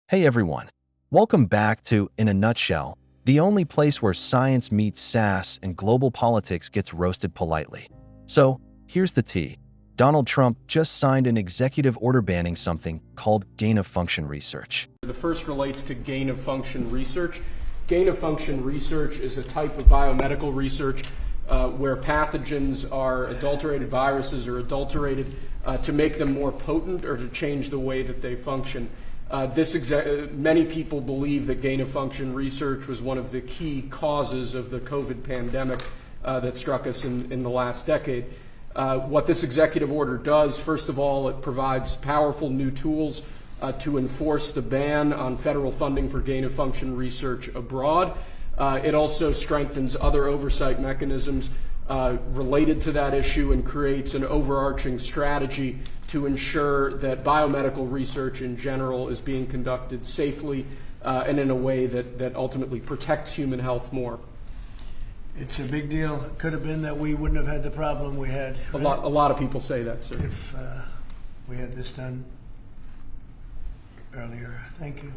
Hey everyone, welcome back to In a Nutshell, the only place where science meets sass and global politics gets roasted politely. So, here's the tea. Donald Trump just signed an executive order banning something called gain-of-function research. The first relates to gain-of-function research. Gain-of-function research is a type of biomedical research where pathogens are adulterated, viruses are adulterated to make them more potent or to change the way that they function. Many people believe that gain-of-function research was one of the key causes of the COVID pandemic that struck us in the last decade. What this executive order does, first of all, it provides powerful new tools to enforce the ban on federal funding for gain-of-function research abroad. It also strengthens other oversight mechanisms related to that issue and creates an overarching strategy to ensure that biomedical research in general is being conducted safely and in a way that ultimately protects human health more. It's a big deal. It could have been that we wouldn't have had the problem we had. Right? A lot of people say that, sir. If we had this done earlier. Thank you.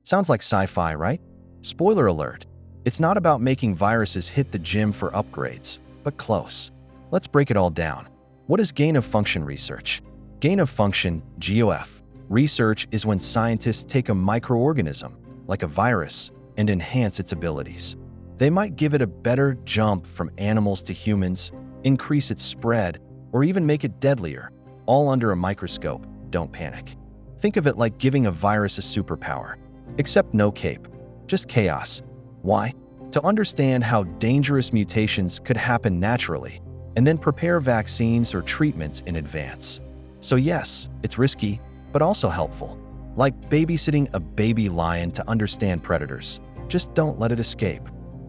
Sounds like sci-fi, right? Spoiler alert. It's not about making viruses hit the gym for upgrades, but close. Let's break it all down. What is gain-of-function research? Gain-of-function, GOF, research is when scientists take a microorganism, like a virus, and enhance its abilities. They might give it a better jump from animals to humans, increase its spread, or even make it deadlier, all under a microscope. Don't panic. Think of it like giving a virus a superpower, except no cape, just chaos. Why? To understand how dangerous mutations could happen naturally, and then prepare vaccines or treatments in advance. So yes, it's risky, but also helpful. Like babysitting a baby lion to understand predators. Just don't let it escape.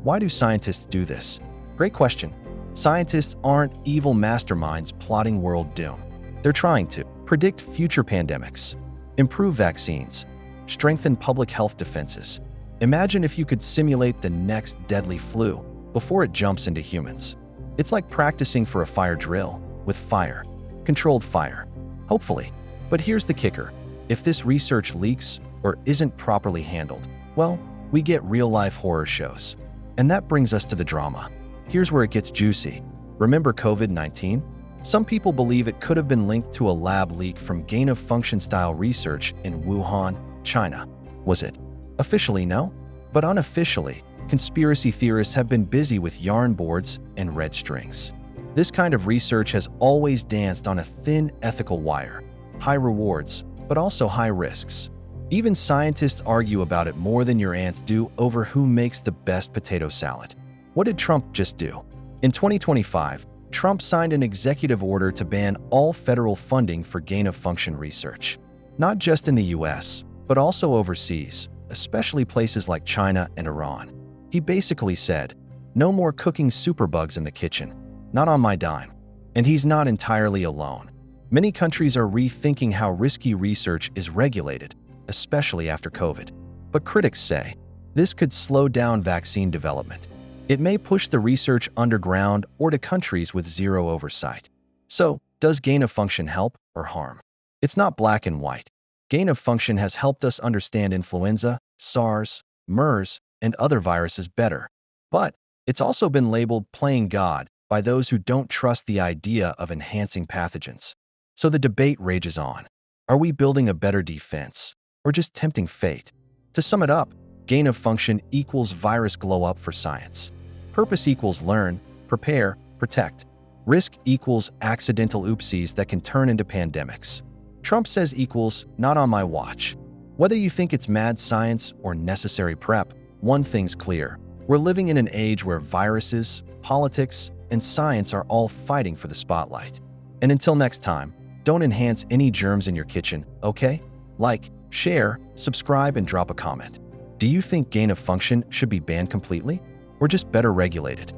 Why do scientists do this? Great question. Scientists aren't evil masterminds plotting world doom. They're trying to predict future pandemics, improve vaccines, strengthen public health defenses. Imagine if you could simulate the next deadly flu before it jumps into humans. It's like practicing for a fire drill with fire, controlled fire, hopefully. But here's the kicker. If this research leaks or isn't properly handled, well, we get real-life horror shows. And that brings us to the drama. Here's where it gets juicy. Remember COVID-19? Some people believe it could have been linked to a lab leak from gain-of-function style research in Wuhan, China. Was it? Officially, no. But unofficially, conspiracy theorists have been busy with yarn boards and red strings. This kind of research has always danced on a thin ethical wire. High rewards, but also high risks. Even scientists argue about it more than your ants do over who makes the best potato salad. What did Trump just do? In 2025, Trump signed an executive order to ban all federal funding for gain-of-function research. Not just in the US, but also overseas, especially places like China and Iran. He basically said, no more cooking superbugs in the kitchen, not on my dime. And he's not entirely alone. Many countries are rethinking how risky research is regulated, especially after COVID. But critics say, this could slow down vaccine development. It may push the research underground or to countries with zero oversight. So, does gain-of-function help or harm? It's not black and white. Gain-of-function has helped us understand influenza, SARS, MERS, and other viruses better. But it's also been labeled playing God by those who don't trust the idea of enhancing pathogens. So the debate rages on. Are we building a better defense, or just tempting fate? To sum it up, gain-of-function equals virus glow-up for science. Purpose equals learn, prepare, protect. Risk equals accidental oopsies that can turn into pandemics. Trump says equals not on my watch. Whether you think it's mad science or necessary prep, one thing's clear. We're living in an age where viruses, politics, and science are all fighting for the spotlight. And until next time, don't enhance any germs in your kitchen, okay? Like, share, subscribe, and drop a comment. Do you think gain-of-function should be banned completely, or just better regulated?